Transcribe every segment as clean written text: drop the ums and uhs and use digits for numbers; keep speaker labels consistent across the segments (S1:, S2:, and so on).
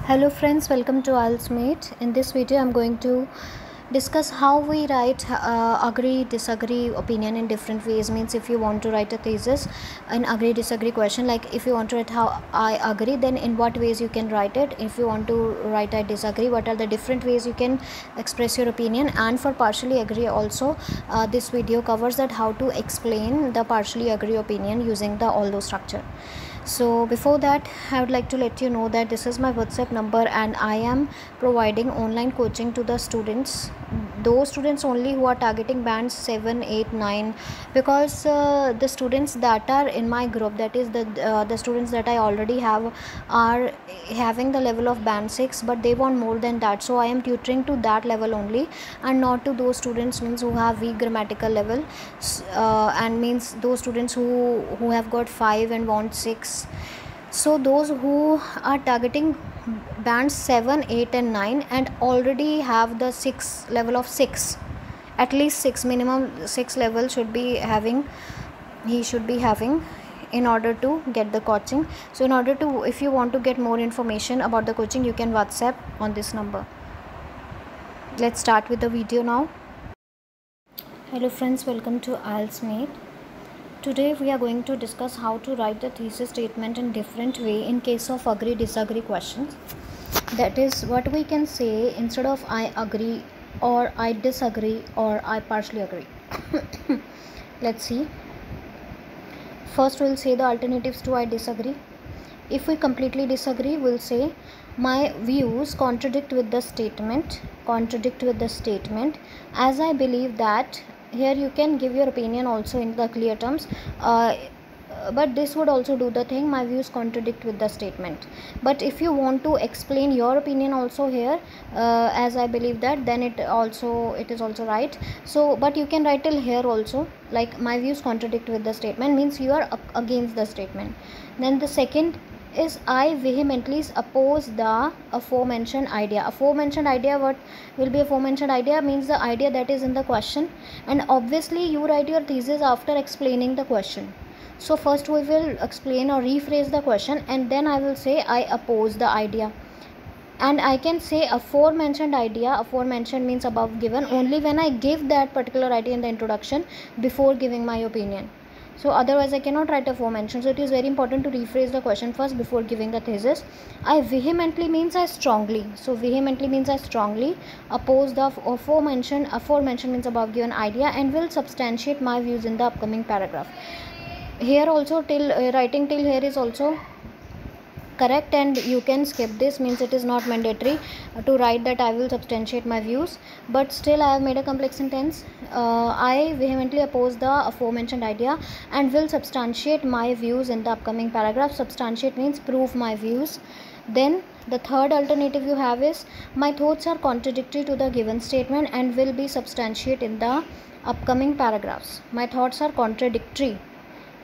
S1: Hello friends, welcome to IELTS. In this video I'm going to discuss how we write agree disagree opinion in different ways. Means if you want to write a thesis, an agree disagree question, like if you want to write how I agree, then in what ways you can write it. If you want to write I disagree, what are the different ways you can express your opinion. And for partially agree also, this video covers that how to explain the partially agree opinion using the although structure. So before that, I would like to let you know that this is my WhatsApp number and I am providing online coaching to the students, those students only who are targeting bands 7, 8, 9, because the students that are in my group, that is the students that I already have, are having the level of band 6, but they want more than that. So I am tutoring to that level only, and not to those students means who have weak grammatical level, and means those students who have got 5 and want 6. So those who are targeting bands 7, 8 and 9 and already have the 6 level of 6, at least 6, minimum 6 level should be having, he should be having, in order to get the coaching. So in order to, if you want to get more information about the coaching, you can WhatsApp on this number. Let's start with the video now. Hello friends, welcome to IELTS. Today we are going to discuss how to write the thesis statement in different way in case of agree disagree questions. That is what we can say instead of I agree or I disagree or I partially agree. Let's see. First we'll say the alternatives to I disagree. If we completely disagree, we'll say my views contradict with the statement, as I believe that. Here you can give your opinion also in the clear terms, but this would also do the thing, my views contradict with the statement. But if you want to explain your opinion also here, as I believe that, then it is also right. So but you can write till here also, like my views contradict with the statement means you are against the statement. Then the second is I vehemently oppose the aforementioned idea. Aforementioned idea, what will be aforementioned idea? Means the idea that is in the question, and obviously you write your thesis after explaining the question. So first we will explain or rephrase the question, and then I will say I oppose the idea. And I can say aforementioned idea, aforementioned means above given, only when I give that particular idea in the introduction before giving my opinion. So otherwise I cannot write aforementioned. So it is very important to rephrase the question first before giving the thesis. I vehemently means I strongly. So vehemently means I strongly oppose the aforementioned. Aforementioned means above given idea, and will substantiate my views in the upcoming paragraph. Here also till writing till here is also correct, and you can skip this, means it is not mandatory to write that I will substantiate my views, but still I have made a complex sentence. I vehemently oppose the aforementioned idea and will substantiate my views in the upcoming paragraph. Substantiate means prove my views. Then the third alternative you have is my thoughts are contradictory to the given statement and will be substantiated in the upcoming paragraphs. My thoughts are contradictory.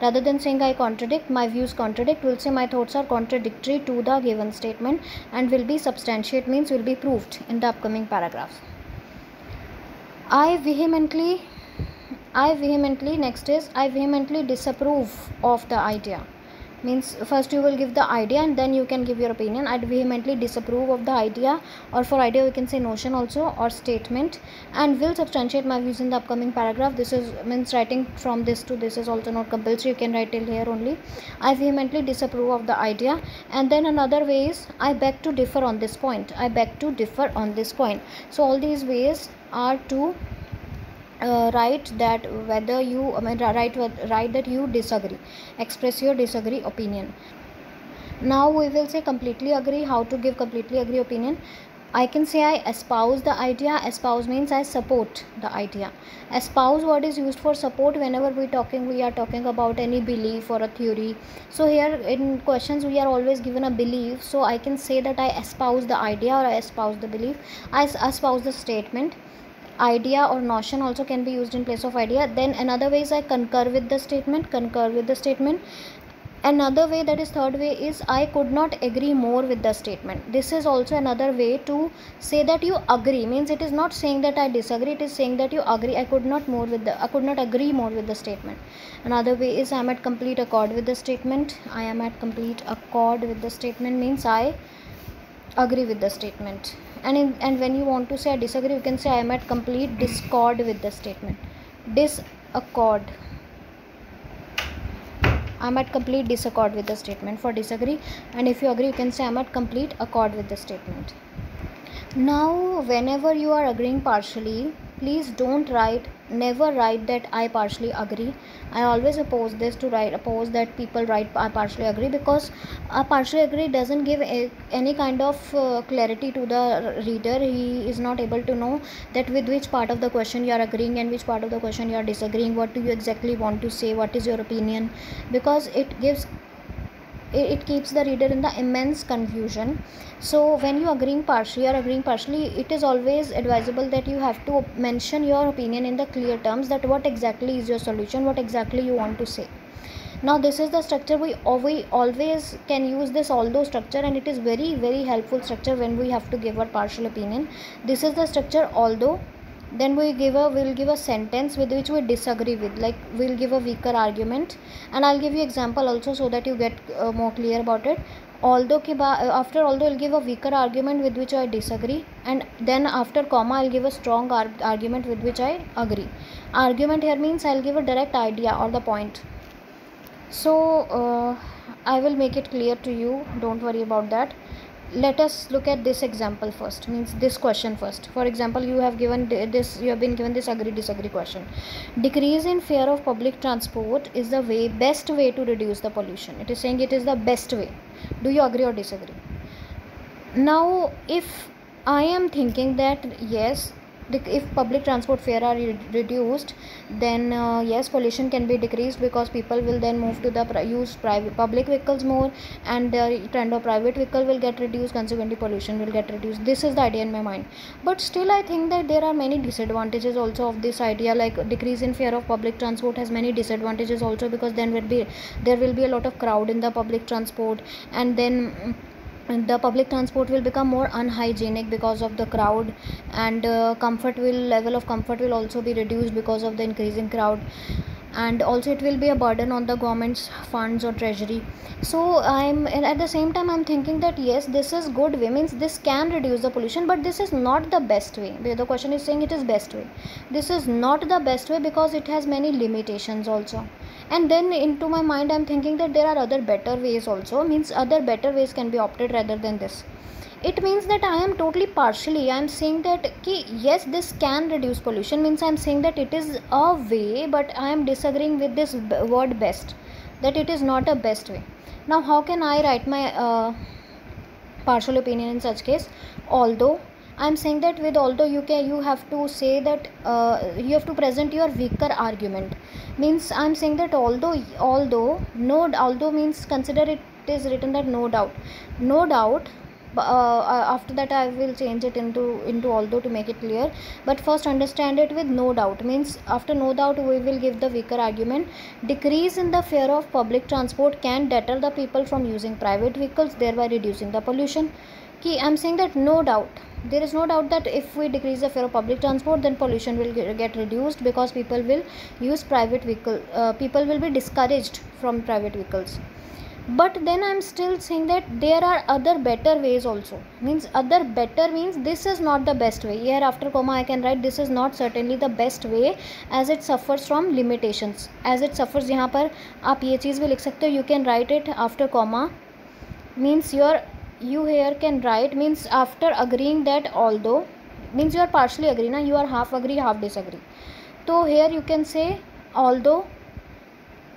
S1: Rather than saying I contradict, my views contradict, we'll say my thoughts are contradictory to the given statement and will be substantiate means will be proved in the upcoming paragraph. I vehemently disapprove of the idea. Means first you will give the idea and then you can give your opinion. I vehemently disapprove of the idea, or for idea we can say notion also, or statement, and will substantiate my views in the upcoming paragraph. This is means writing from this to this is also not compulsory, you can write till here only. I vehemently disapprove of the idea. And then another way is I beg to differ on this point. So all these ways are to write that whether you write that you disagree, express your disagree opinion. Now we will say completely agree. How to give completely agree opinion? I can say I espouse the idea. Espouse means I support the idea. Espouse word is used for support whenever we are talking about any belief or a theory. So here in questions we are always given a belief, so I can say that I espouse the idea or I espouse the belief. I espouse the statement. Idea or notion also can be used in place of idea. Then another way is I concur with the statement. Another way, that is third way, is I could not agree more with the statement. This is also another way to say that you agree, means it is not saying that I disagree, it is saying that you agree. I could not agree more with the statement. Another way is I am at complete accord with the statement. I am at complete accord with the statement means I agree with the statement. And when you want to say I disagree, you can say I am at complete discord with the statement. Disaccord. I'm at complete disaccord with the statement for disagree. And if you agree, you can say I'm at complete accord with the statement. Now, whenever you are agreeing partially, please never write that I partially agree. I always oppose that people write I partially agree, because a partially agree doesn't give any kind of clarity to the reader. He is not able to know that with which part of the question you are agreeing and which part of the question you are disagreeing. What do you exactly want to say? What is your opinion? Because it keeps the reader in the immense confusion. So when you are agreeing partially, it is always advisable that you have to mention your opinion in the clear terms, that what exactly is your solution, what exactly you want to say. Now this is the structure. We always can use this although structure, and it is very, very helpful structure when we have to give our partial opinion. This is the structure although. Then we'll give a sentence with which we disagree with, like we'll give a weaker argument, and I'll give you example also so that you get more clear about it. Although after although I'll give a weaker argument with which I disagree, and then after comma I'll give a strong argument with which I agree. Argument here means I'll give a direct idea or the point. So I will make it clear to you, don't worry about that. Let us look at this example first, means this question first. For example, you have been given this agree disagree question. Decrease in fare of public transport is the best way to reduce the pollution. It is saying it is the best way. Do you agree or disagree? Now if I am thinking that yes, if public transport fare are reduced, then yes, pollution can be decreased, because people will then move to use public vehicles more, and the trend of private vehicle will get reduced, consequently pollution will get reduced. This is the idea in my mind. But still I think that there are many disadvantages also of this idea. Like decrease in fare of public transport has many disadvantages also, because then there will be a lot of crowd in the public transport, and then the public transport will become more unhygienic because of the crowd, and level of comfort will also be reduced because of the increasing crowd, and also it will be a burden on the government's funds or treasury. So at the same time I'm thinking that yes, this is good way, means this can reduce the pollution, but this is not the best way. The question is saying it is best way. This is not the best way because it has many limitations also. And then into my mind I'm thinking that there are other better ways also, means other better ways can be opted rather than this. It means that I am totally partially, I am saying that yes, this can reduce pollution, means I am saying that it is a way, but I am disagreeing with this word best, that it is not a best way. Now how can I write my partial opinion in such case? Although I'm saying that with although you have to say that you have to present your weaker argument, means I'm saying that although means consider it is written that no doubt. After that I will change it into although to make it clear, but first understand it with no doubt, means after no doubt we will give the weaker argument. Decrease in the fare of public transport can deter the people from using private vehicles, thereby reducing the pollution. I'm saying that no doubt, there is no doubt that if we decrease the fare of public transport, then pollution will get reduced, because people will use private vehicle, people will be discouraged from private vehicles. But then I'm still saying that there are other better ways also, means other better means this is not the best way. Here after comma I can write this is not certainly the best way, as it suffers from limitations, as it suffers. यहाँ पर आप ये चीज़ भी लिख सकते हो, you can write it after comma, means you here can write, means after agreeing that although, means you are partially agree na, you are half agree half disagree. So here you can say although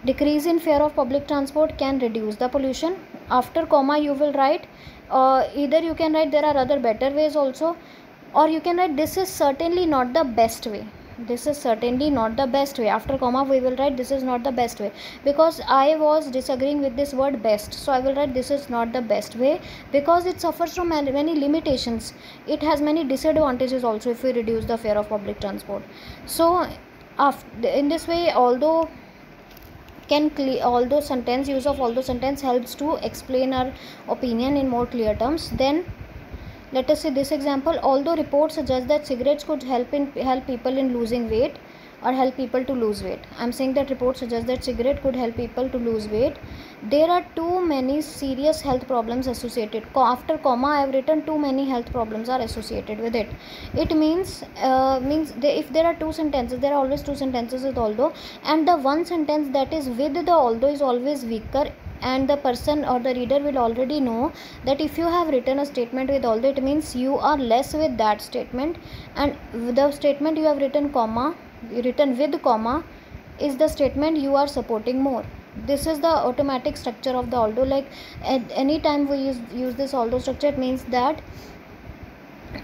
S1: decrease in fare of public transport can reduce the pollution, after comma you will write either you can write there are other better ways also, or you can write this is certainly not the best way. This is certainly not the best way. After comma we will write this is not the best way, because I was disagreeing with this word best, so I will write this is not the best way because it suffers from many limitations. It has many disadvantages also if we reduce the fare of public transport. So in this way, although use of although sentence helps to explain our opinion in more clear terms. Then let us see this example. Although reports suggest that cigarettes could help people in losing weight, or help people to lose weight. I'm saying that report suggests that cigarette could help people to lose weight. There are too many serious health problems associated. After comma I have written too many health problems are associated with it. It means if there are two sentences, there are always two sentences with although, and the one sentence that is with the although is always weaker, and the person or the reader will already know that if you have written a statement with although, it means you are less with that statement, and the statement you have written with comma is the statement you are supporting more. This is the automatic structure of the although. Like at any time we use this although structure, it means that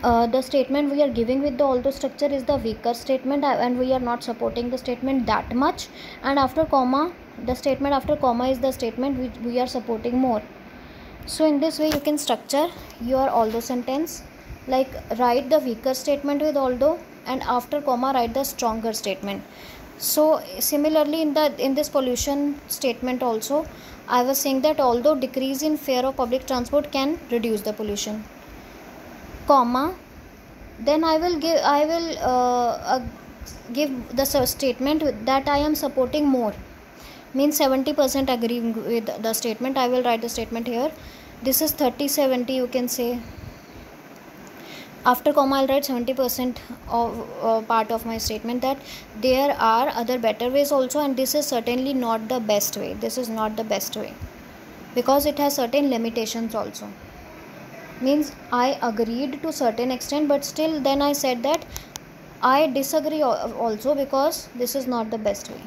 S1: the statement we are giving with the although structure is the weaker statement, and we are not supporting the statement that much, and after comma, the statement after comma is the statement which we are supporting more. So in this way you can structure your although sentence, like write the weaker statement with although, and after comma write the stronger statement. So similarly in this pollution statement also, I was saying that although decrease in fare of public transport can reduce the pollution, comma, then I will give the statement that I am supporting more, means 70% agreeing with the statement. I will write the statement here. This is 30-70, you can say. After comma I'll write 70% of part of my statement, that there are other better ways also, and this is certainly not the best way. This is not the best way because it has certain limitations also. Means I agreed to certain extent, but still then I said that I disagree also because this is not the best way.